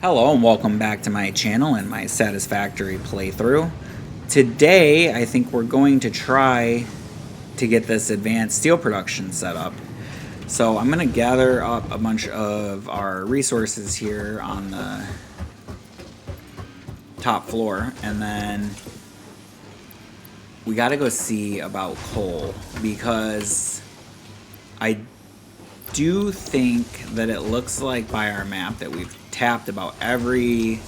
Hello and welcome back to my channel and my Satisfactory playthrough. Today I think we're going to try to get this advanced steel production set up. So I'm going to gather up a bunch of our resources here on the top floor, and then we got to go see about coal, because I do think that it looks like by our map that we've tapped about every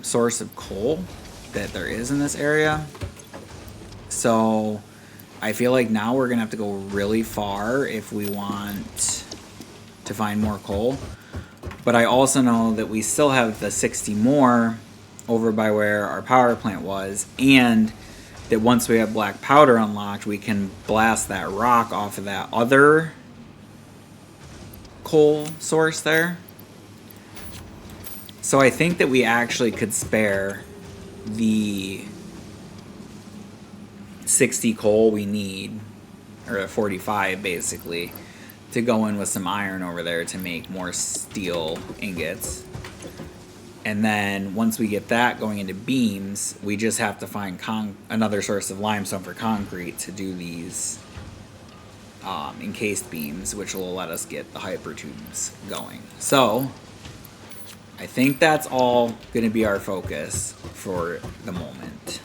source of coal that there is in this area. So I feel like now we're gonna have to go really far if we want to find more coal. But I also know that we still have the 60 more over by where our power plant was, and that once we have black powder unlocked, we can blast that rock off of that other coal source there. So I think that we actually could spare the 60 coal we need, or 45 basically, to go in with some iron over there to make more steel ingots. And then once we get that going into beams, we just have to find another source of limestone for concrete to do these encased beams, which will let us get the hyper tubes going. So I think that's all going to be our focus for the moment.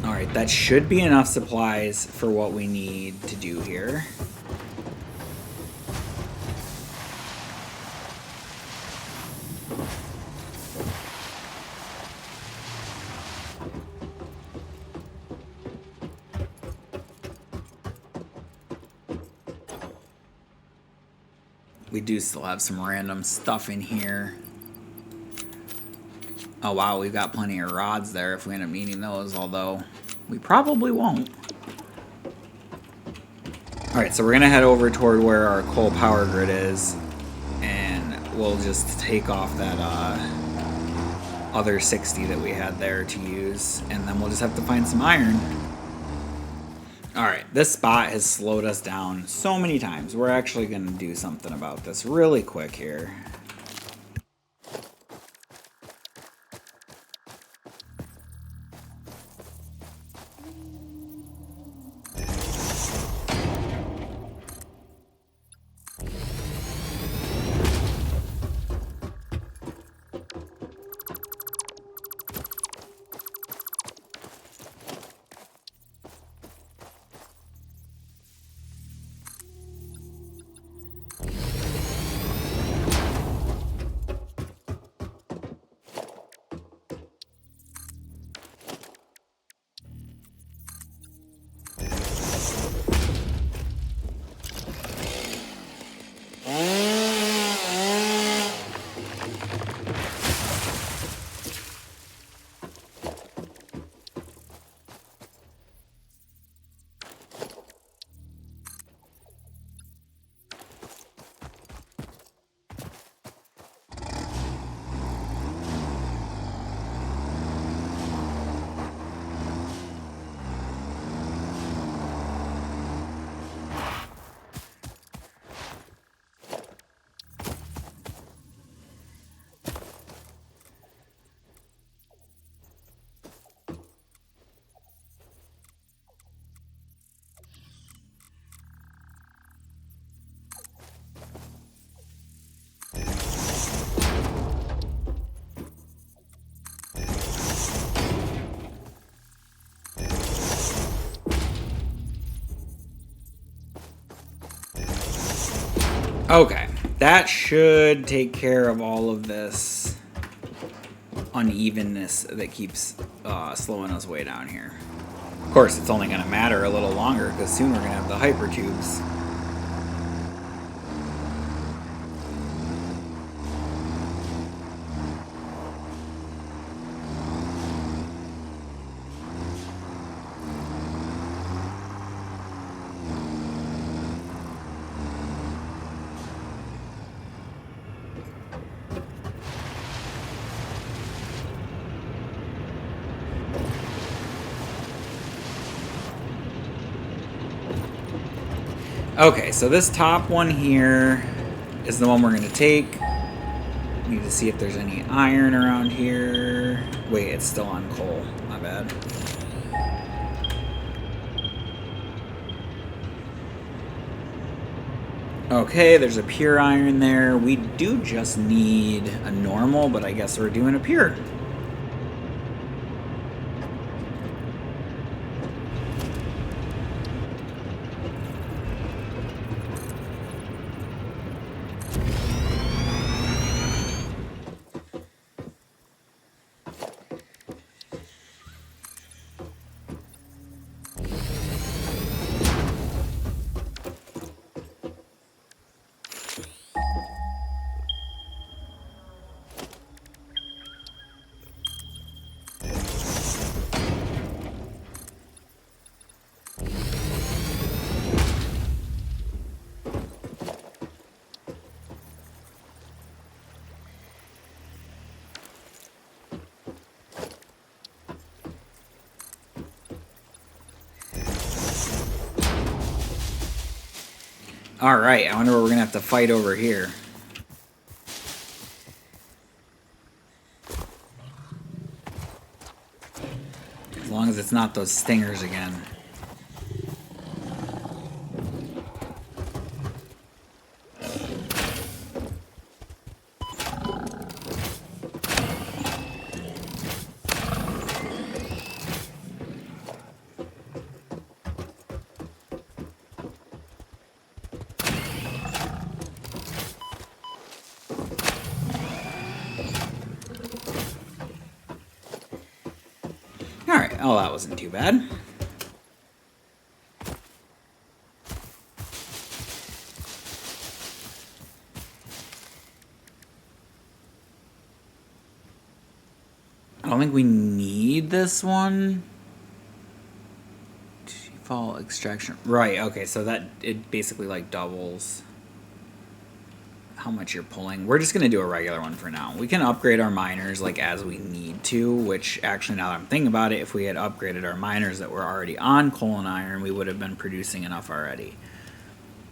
Alright, that should be enough supplies for what we need to do here. We do still have some random stuff in here. Oh wow, we've got plenty of rods there if we end up needing those, although we probably won't. Alright, so we're going to head over toward where our coal power grid is, and we'll just take off that other 60 that we had there to use, and then we'll just have to find some iron. Alright, this spot has slowed us down so many times. We're actually going to do something about this really quick here. Okay, that should take care of all of this unevenness that keeps slowing us way down here. Of course, it's only going to matter a little longer, because soon we're going to have the hyper tubes. Okay, so this top one here is the one we're going to take. Need to see if there's any iron around here. Wait, it's still on coal. My bad. Okay, there's a pure iron there. We do just need a normal, but I guess we're doing a pure. Alright, I wonder what we're going to have to fight over here. As long as it's not those stingers again. Alright, oh, that wasn't too bad. I don't think we need this one. Default extraction. Right, okay, so that, it basically like doubles how much you're pulling. We're just going to do a regular one for now. We can upgrade our miners like as we need to, which actually now that I'm thinking about it, if we had upgraded our miners that were already on coal and iron, we would have been producing enough already.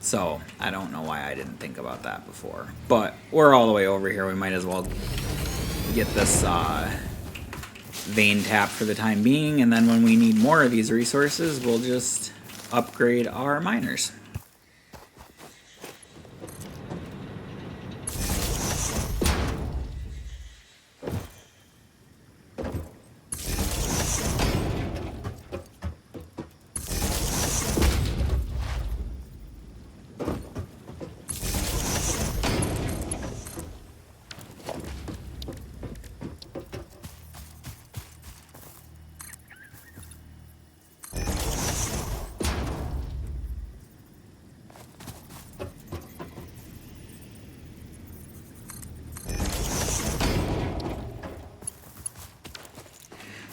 So I don't know why I didn't think about that before. But we're all the way over here. We might as well get this vein tap for the time being, and then when we need more of these resources, we'll just upgrade our miners.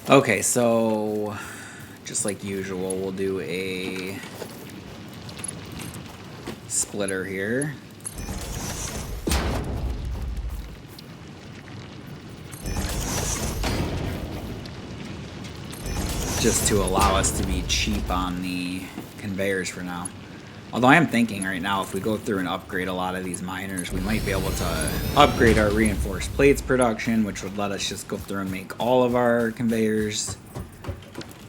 Okay, so just like usual, we'll do a splitter here. Just to allow us to be cheap on the conveyors for now. Although I am thinking right now, if we go through and upgrade a lot of these miners, we might be able to upgrade our reinforced plates production, which would let us just go through and make all of our conveyors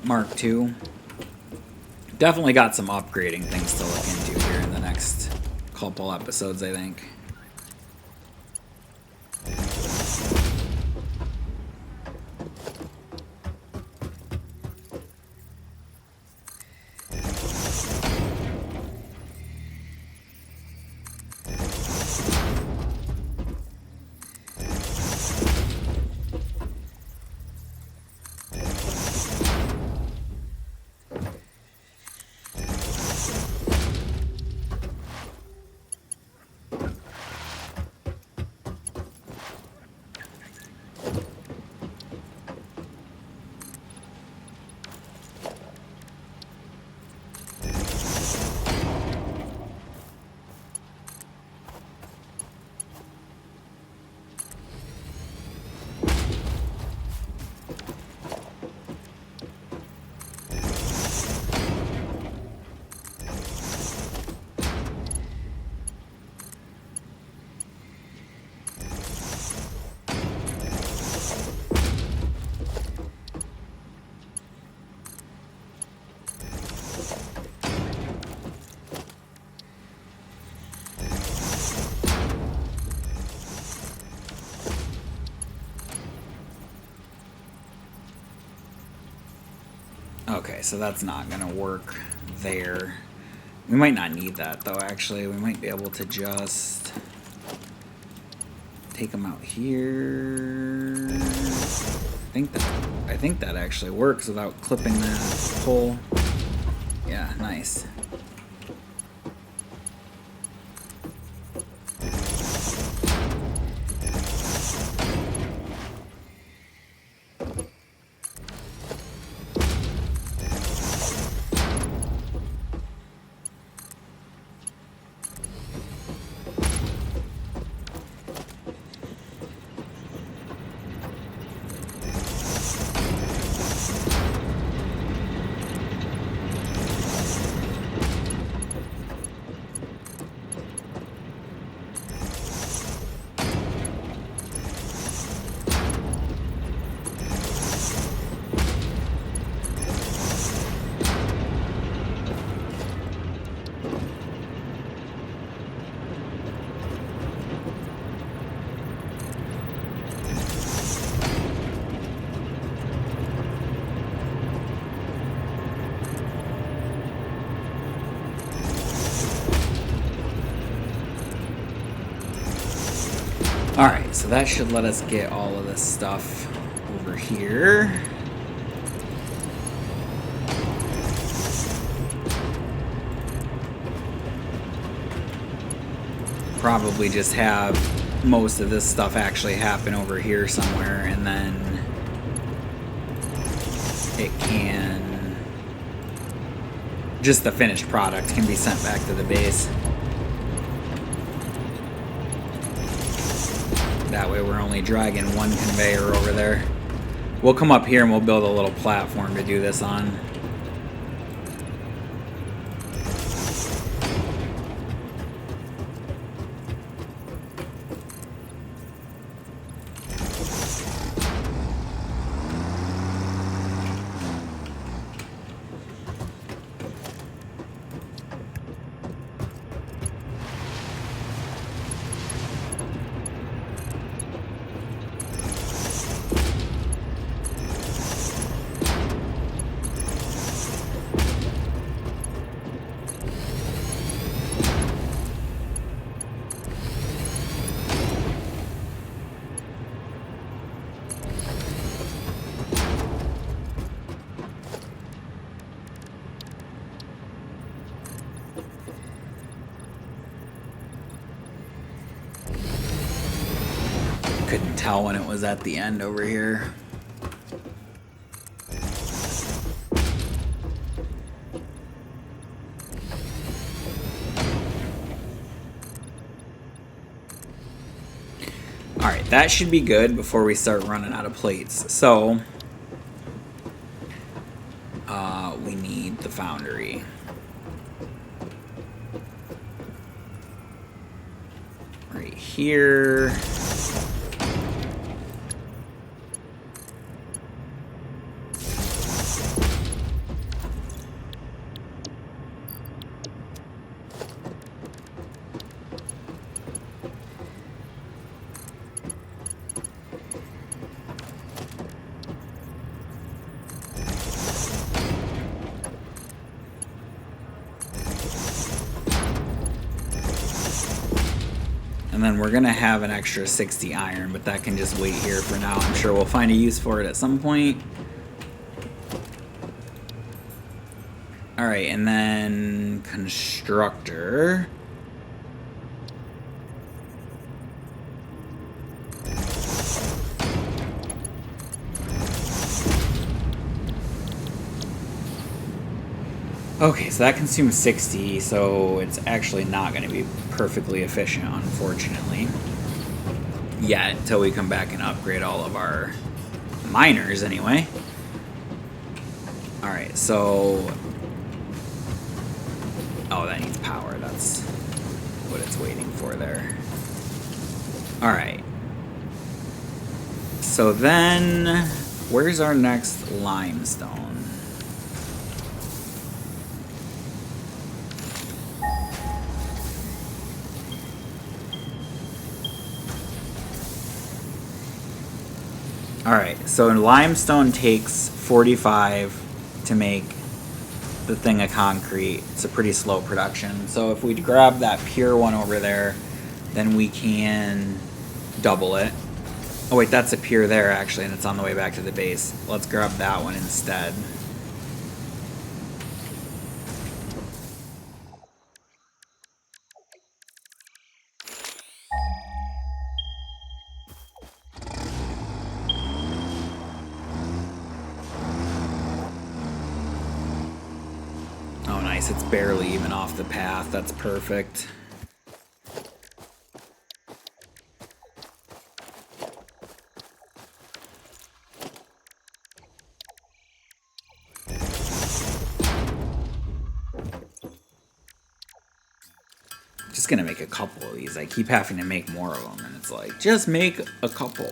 Mark II. Definitely got some upgrading things to look into here in the next couple episodes, I think. Okay, so that's not going to work there. We might not need that, though, actually. We might be able to just take them out here. I think that actually works without clipping that pole. Yeah, nice. Alright, so that should let us get all of this stuff over here. Probably just have most of this stuff actually happen over here somewhere, and then it can... just the finished product can be sent back to the base. That way we're only dragging one conveyor over there. We'll come up here and we'll build a little platform to do this on. Couldn't tell when it was at the end over here. Alright, that should be good before we start running out of plates. So, we need the foundry. Right here. And then we're going to have an extra 60 iron, but that can just wait here for now. I'm sure we'll find a use for it at some point. Alright, and then constructor. Okay, so that consumes 60, so it's actually not going to be perfectly efficient, unfortunately. Yet, until we come back and upgrade all of our miners, anyway. Alright, so... oh, that needs power. That's what it's waiting for there. Alright. So then, where's our next limestone? Alright, so limestone takes 45 to make the thing of concrete. It's a pretty slow production. So if we grab that pure one over there, then we can double it. Oh wait, that's a pure there actually, and it's on the way back to the base. Let's grab that one instead. Oh nice, it's barely even off the path. That's perfect. Just gonna make a couple of these. I keep having to make more of them, and it's like, just make a couple.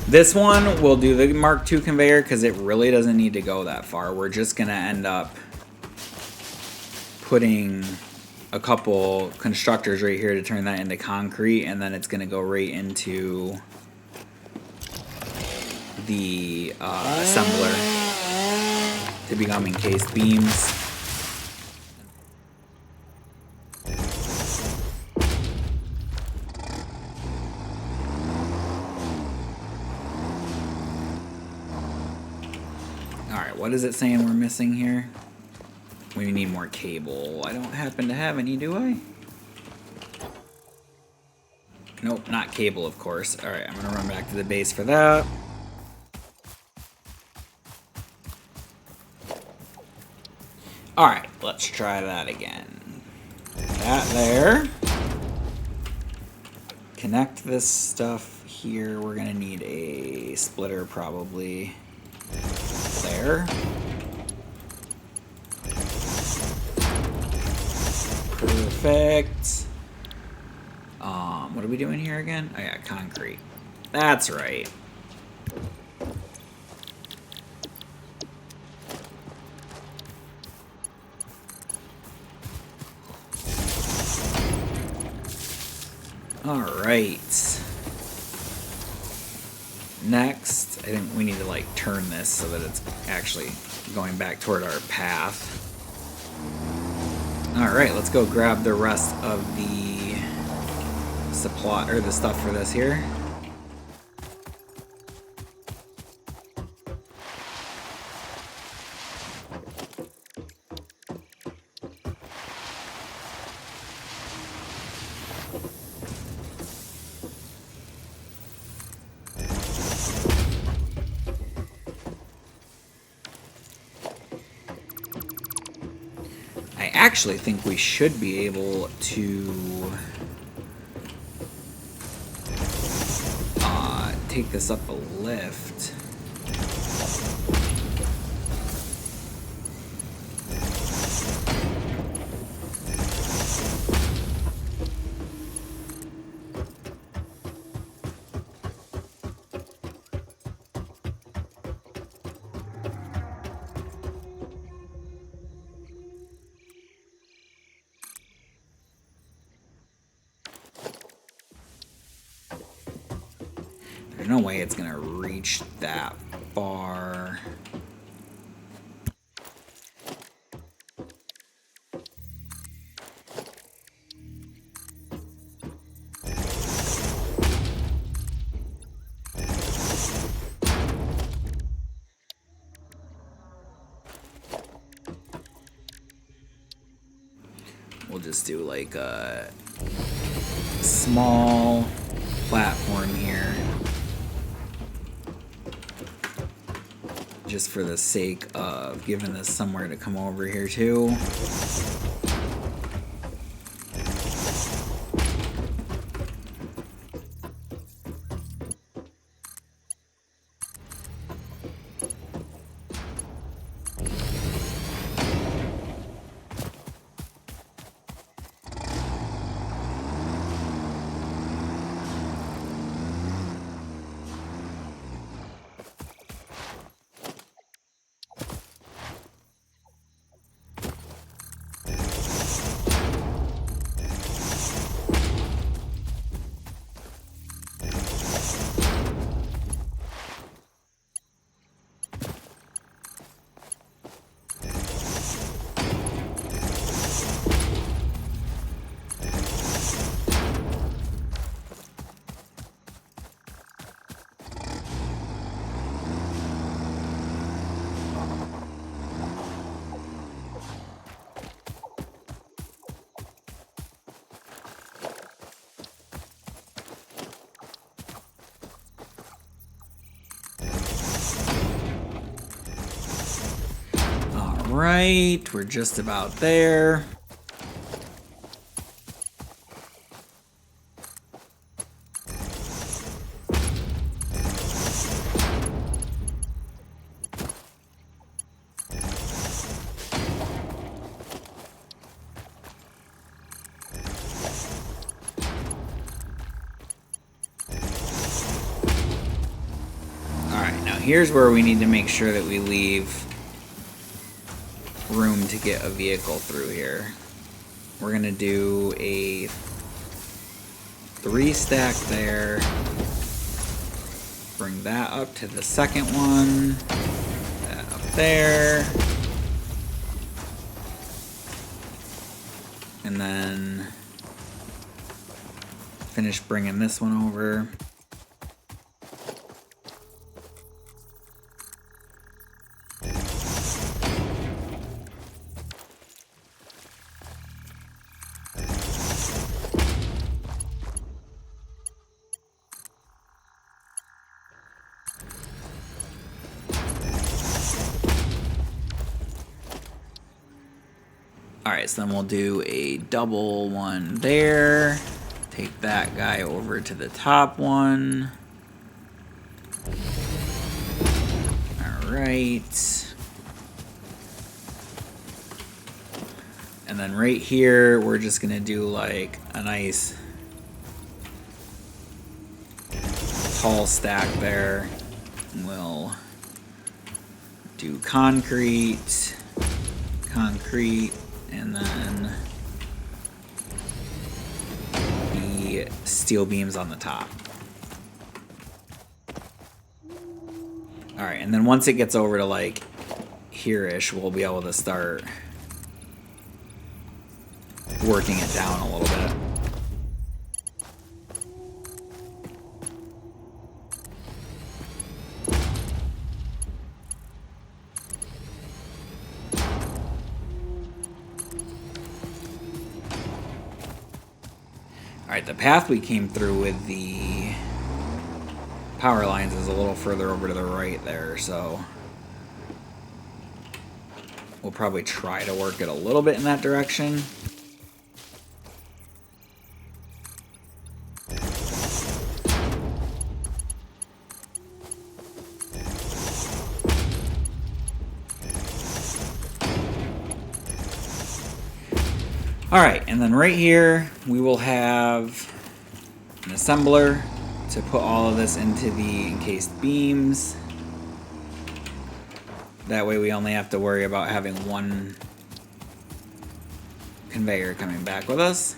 This one will do the Mark II conveyor because it really doesn't need to go that far. We're just going to end up putting a couple constructors right here to turn that into concrete, and then it's going to go right into the assembler to become encased beams. What is it saying we're missing here? We need more cable. I don't happen to have any, do I? Nope, not cable, of course. Alright, I'm gonna run back to the base for that. Alright, let's try that again. That there. Connect this stuff here. We're gonna need a splitter probably. There. Perfect. What are we doing here again? Oh yeah, concrete. That's right. All right. Next, I think we need to like turn this so that it's actually going back toward our path. All right, let's go grab the rest of the supply or the stuff for this here. I actually think we should be able to take this up a lift. There's no way it's gonna reach that far. We'll just do like a small platform here. Just for the sake of giving this somewhere to come over here to. right, we're just about there. Here's where we need to make sure that we leave room to get a vehicle through here. We're gonna do a 3 stack there. Bring that up to the second one. That up there. And then finish bringing this one over. Alright, so then we'll do a double one there. Take that guy over to the top one. Alright. And then right here, we're just gonna do like a nice tall stack there. We'll do concrete, and then the steel beams on the top. Alright, and then once it gets over to like here-ish, we'll be able to start working it down a little bit. Alright, the path we came through with the power lines is a little further over to the right there, so we'll probably try to work it a little bit in that direction. Alright, and then right here we will have an assembler to put all of this into the encased beams. That way we only have to worry about having one conveyor coming back with us.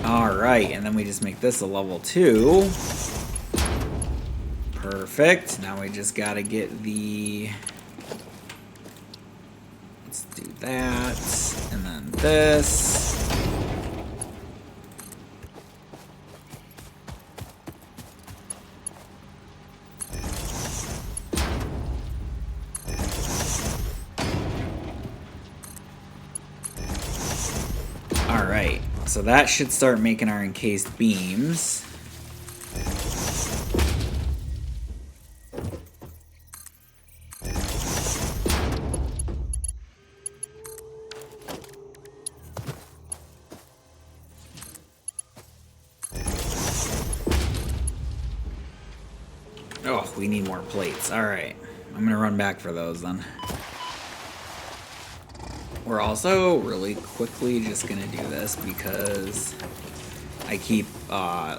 Alright, and then we just make this a level 2. Perfect. Now we just gotta get the... Let's do that. And then this. Alright. So that should start making our encased beams. Oh, we need more plates. Alright. I'm gonna run back for those then. We're also really quickly just gonna do this because I keep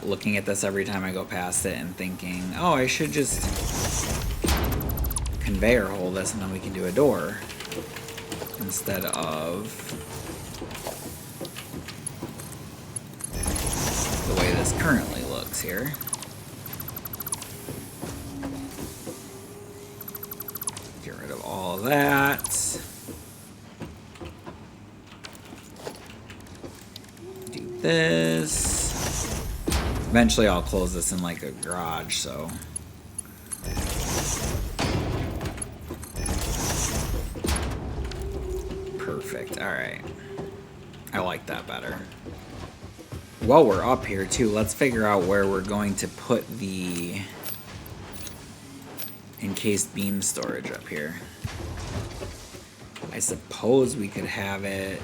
looking at this every time I go past it and thinking, oh, I should just conveyor hole this, and then we can do a door instead of the way this currently looks here. Get rid of all of that. Do this. Eventually I'll close this in like a garage, so. Perfect, alright. I like that better. While we're up here too, let's figure out where we're going to put the encased beam storage up here. I suppose we could have it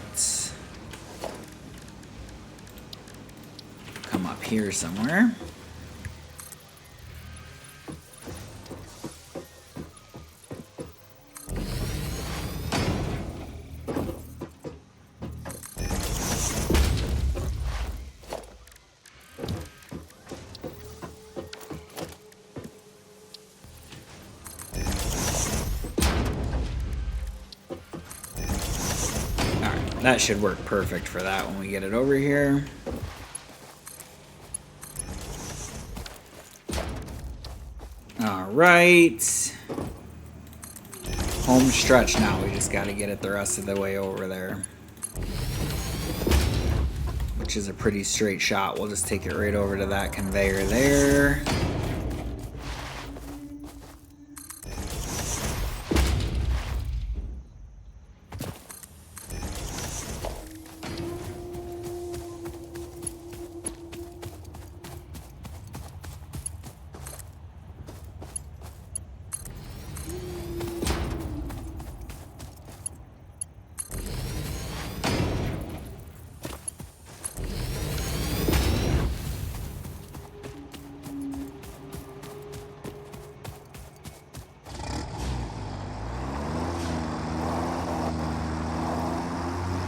come up here somewhere. That should work perfect for that when we get it over here. All right. Home stretch now. We just got to get it the rest of the way over there, which is a pretty straight shot. We'll just take it right over to that conveyor there.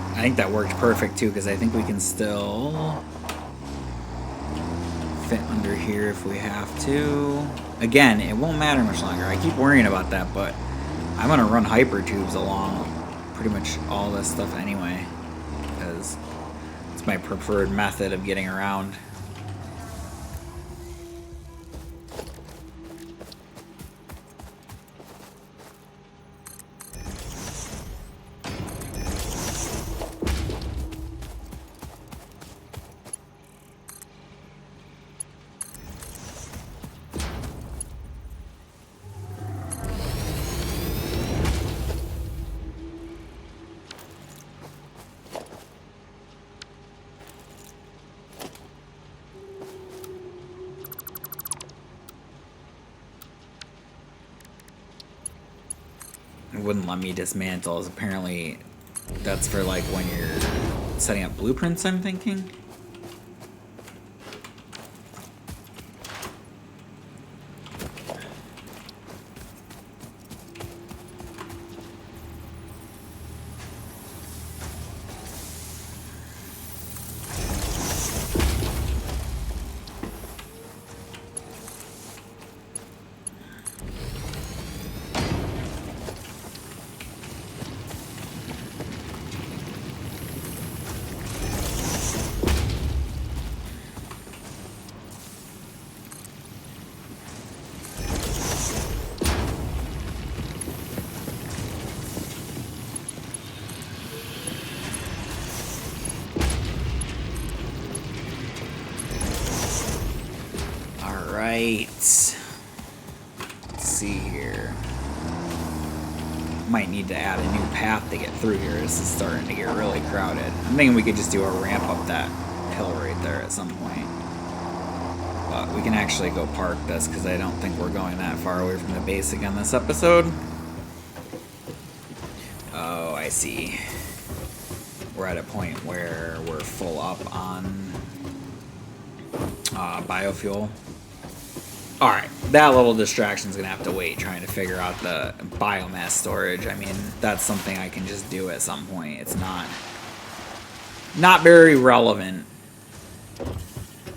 I think that worked perfect too, because I think we can still fit under here if we have to. Again, it won't matter much longer. I keep worrying about that, but I'm going to run hyper tubes along pretty much all this stuff anyway, because it's my preferred method of getting around. It wouldn't let me dismantle, as apparently that's for like when you're setting up blueprints, I'm thinking. Let's see here. Might need to add a new path to get through here. This is starting to get really crowded. I'm thinking we could just do a ramp up that hill right there at some point. But we can actually go park this, because I don't think we're going that far away from the base again this episode. Oh, I see. We're at a point where we're full up on biofuel. Alright, that little distraction's gonna have to wait, trying to figure out the biomass storage. I mean, that's something I can just do at some point. It's not very relevant.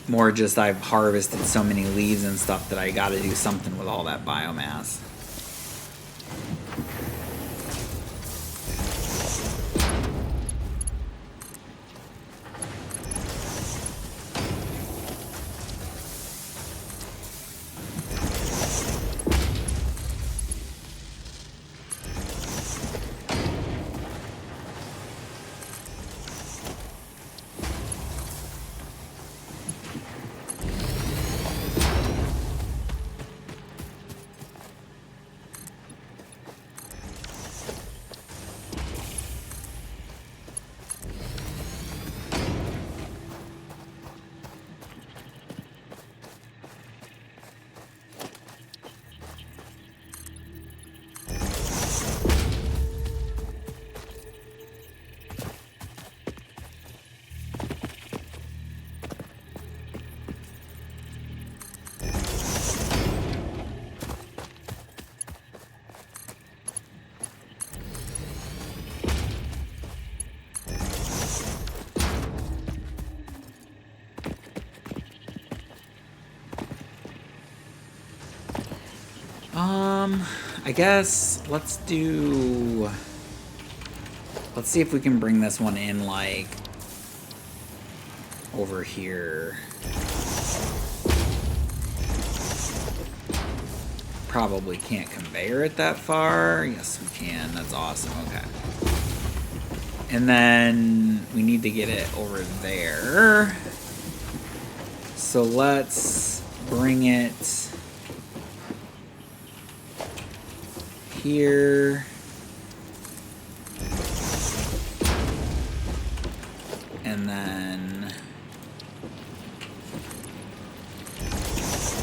More just I've harvested so many leaves and stuff that I gotta do something with all that biomass. I guess let's see if we can bring this one in like over here. Probably can't conveyor it that far. Yes, we can. That's awesome. Okay. And then we need to get it over there. So let's bring it here. And then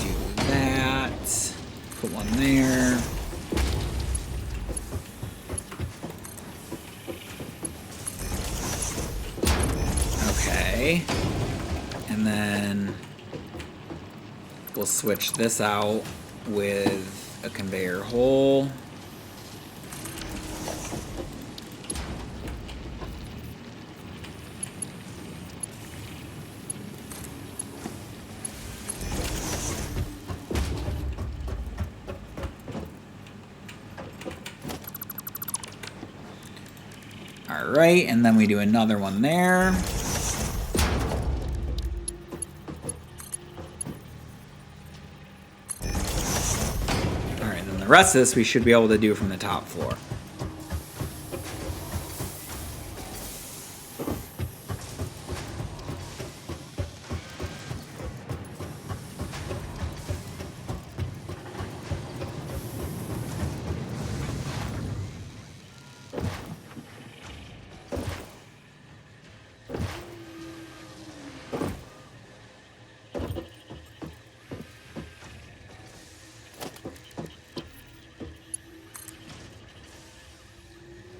do that. Put one there. Okay. And then we'll switch this out with a conveyor hole. All right, and then we do another one there. All right, then the rest of this we should be able to do from the top floor.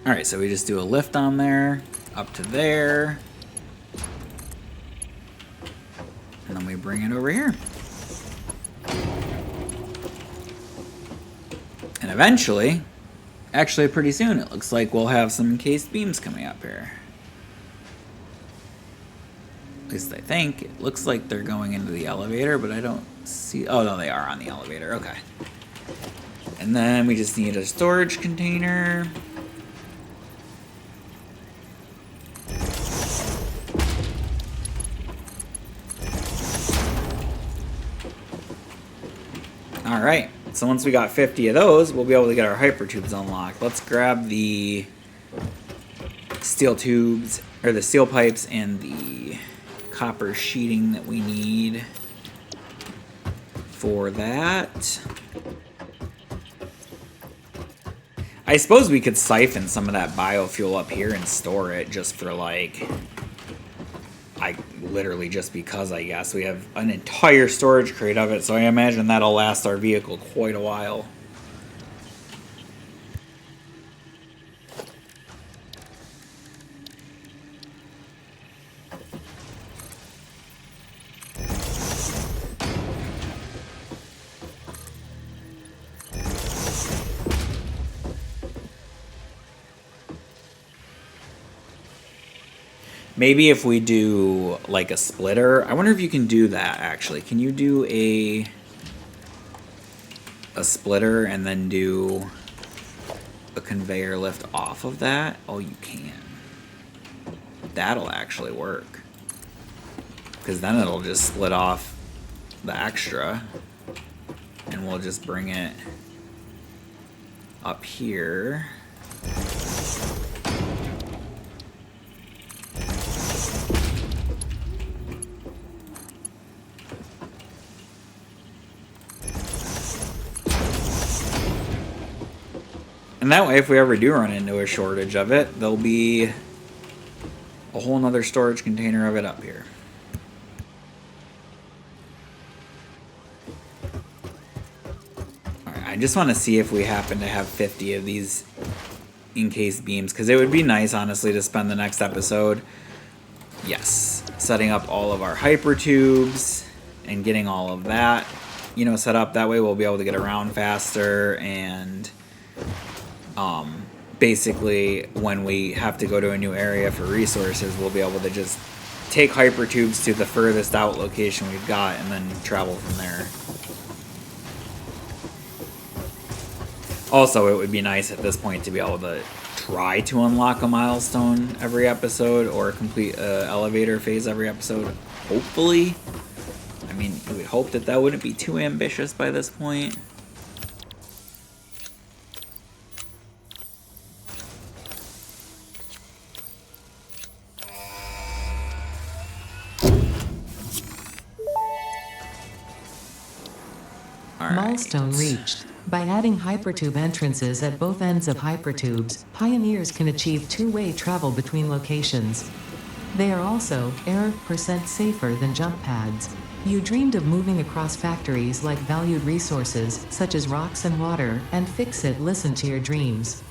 All right, so we just do a lift on there, up to there, and then we bring it over here. And eventually, actually pretty soon, it looks like we'll have some encased beams coming up here. At least I think. It looks like they're going into the elevator, but I don't see... Oh, no, they are on the elevator. Okay. And then we just need a storage container. All right, so once we got 50 of those, we'll be able to get our hypertubes unlocked. Let's grab the steel tubes, or the steel pipes and the copper sheeting that we need for that. I suppose we could siphon some of that biofuel up here and store it just for like... literally just because, I guess. We have an entire storage crate of it, so I imagine that'll last our vehicle quite a while. Maybe if we do like a splitter, I wonder if you can do that actually. Can you do a splitter and then do a conveyor lift off of that? Oh, you can. That'll actually work. Because then it'll just split off the extra and we'll just bring it up here. And that way, if we ever do run into a shortage of it, there'll be a whole nother storage container of it up here. Alright, I just want to see if we happen to have 50 of these encased beams, because it would be nice, honestly, to spend the next episode, yes, setting up all of our hyper tubes and getting all of that, you know, set up. That way we'll be able to get around faster, and basically when we have to go to a new area for resources, we'll be able to just take hyper tubes to the furthest out location we've got and then travel from there. Also, it would be nice at this point to be able to try to unlock a milestone every episode or complete an elevator phase every episode. Hopefully. I mean, you would hope that that wouldn't be too ambitious by this point. Milestone reached. By adding hypertube entrances at both ends of hypertubes, pioneers can achieve two-way travel between locations. They are also error% safer than jump pads. You dreamed of moving across factories like valued resources, such as rocks and water, and Fix-It listened to your dreams.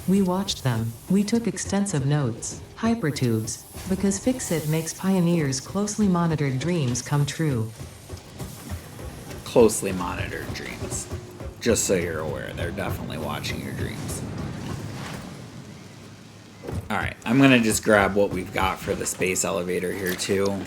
We watched them. We took extensive notes. Hypertubes. Because Fix-It makes pioneers' closely monitored dreams come true. Closely monitored dreams. Just so you're aware, they're definitely watching your dreams. Alright, I'm going to just grab what we've got for the space elevator here too.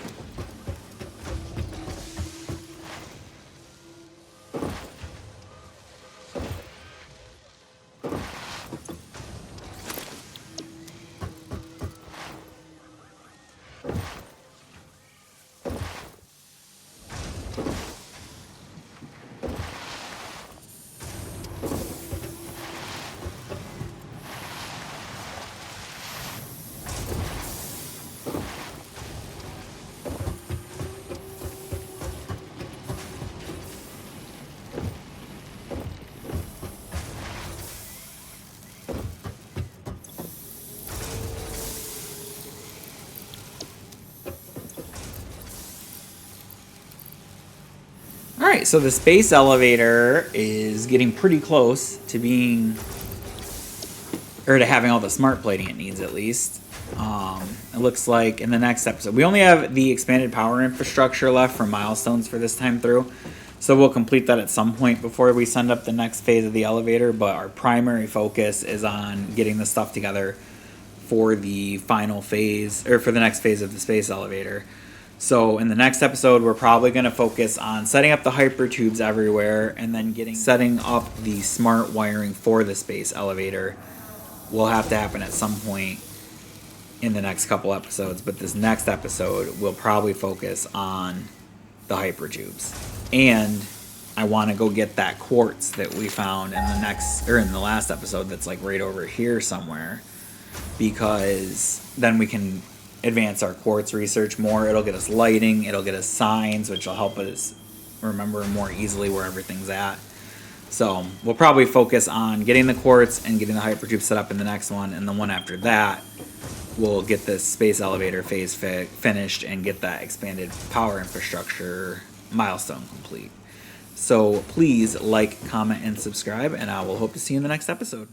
Alright, so the space elevator is getting pretty close to being, or to having all the smart plating it needs at least. It looks like in the next episode, we only have the expanded power infrastructure left for milestones for this time through. So we'll complete that at some point before we send up the next phase of the elevator, but our primary focus is on getting the stuff together for the final phase, or for the next phase of the space elevator. So in the next episode, we're probably going to focus on setting up the hypertubes everywhere and then setting up the smart wiring for the space elevator. Will have to happen at some point in the next couple episodes, but this next episode will probably focus on the hypertubes. And I want to go get that quartz that we found in the last episode that's like right over here somewhere, because then we can advance our quartz research more. It'll get us lighting, it'll get us signs, which will help us remember more easily where everything's at. So we'll probably focus on getting the quartz and getting the hypertube set up in the next one, and the one after that we'll get this space elevator phase finished and get that expanded power infrastructure milestone complete. So please like, comment, and subscribe, and I will hope to see you in the next episode.